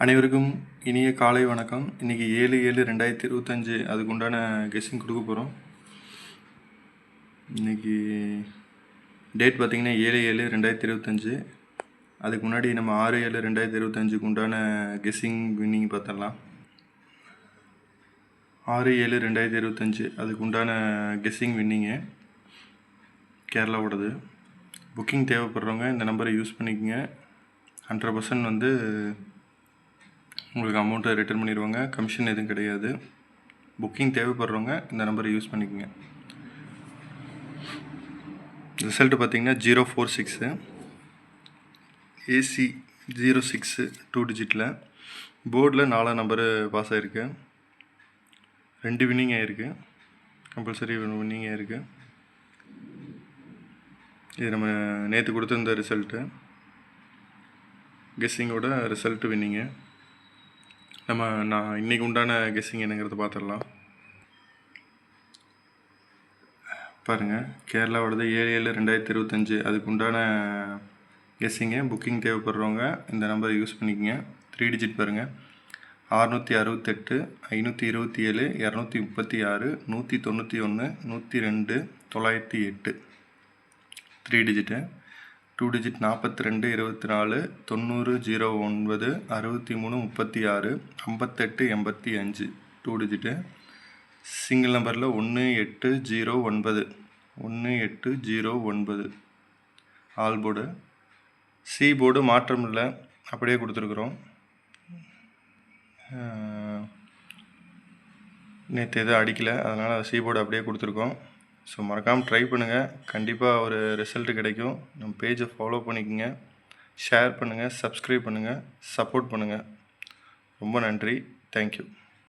அனைவருக்கும் இனிய காலை வணக்கம். இன்றைக்கி 7/7/2025 அதுக்கு உண்டான கெஸ்ஸிங் கொடுக்க போகிறோம். இன்றைக்கி டேட் பார்த்திங்கன்னா 7/7/2025. அதுக்கு முன்னாடி நம்ம 6/7/2025க்கு உண்டான கெஸ்ஸிங் வின்னிங் பார்த்துடலாம். 6/7/2025 அதுக்கு உண்டான கெஸ்ஸிங் வின்னிங்கு கேரளாவோடது. புக்கிங் தேவைப்படுறவங்க இந்த நம்பரை யூஸ் பண்ணிக்கோங்க. 100% உங்களுக்கு அமௌண்ட்டை ரிட்டர்ன் பண்ணிடுவாங்க. கமிஷன் எதுவும் கிடையாது. புக்கிங் தேவைப்படுறவங்க இந்த நம்பரை யூஸ் பண்ணிக்கோங்க. ரிசல்ட்டு பார்த்திங்கன்னா 046 AC 06 2 டிஜிட்டில். போர்டில் 4 நம்பரு பாஸ் ஆகிருக்கு. 2 வின்னிங் ஆகிருக்கு. கம்பல்சரி வின்னிங் ஆகிருக்கு. இது நம்ம நேற்று கொடுத்துருந்த ரிசல்ட்டு, கெஸ்ஸிங்கோட ரிசல்ட்டு வின்னிங்கு. நான் இன்றைக்கி உண்டான கெஸ்ஸிங் என்னங்கிறத பார்த்துடலாம். பாருங்கள், கேரளாவோடது 7/7/2025 அதுக்கு உண்டான கெஸ்ஸிங்கு. புக்கிங் தேவைப்படுறவங்க இந்த நம்பரை யூஸ் பண்ணிக்கோங்க. 3 டிஜிட் பாருங்கள். 668 527 236 191 102 908 3 டிஜிட்டு. 2 digit 42 24 90 09 63 36 58 85 2 digit. சிங்கிள் நம்பரில் 1809 1809 ஆல் போர்டு. சி போர்டு மாற்றம் இல்லை, அப்படியே கொடுத்துருக்குறோம். நேற்று எதுவும் அடிக்கலை, அதனால் சி போர்டு அப்படியே கொடுத்துருக்கோம். ஸோ மறக்காமல் ட்ரை பண்ணுங்கள். கண்டிப்பாக ஒரு ரிசல்ட்டு கிடைக்கும். நம்ம பேஜை ஃபாலோ பண்ணிக்கோங்க, ஷேர் பண்ணுங்கள், சப்ஸ்கிரைப் பண்ணுங்கள், சப்போர்ட் பண்ணுங்கள். ரொம்ப நன்றி. தேங்க்யூ.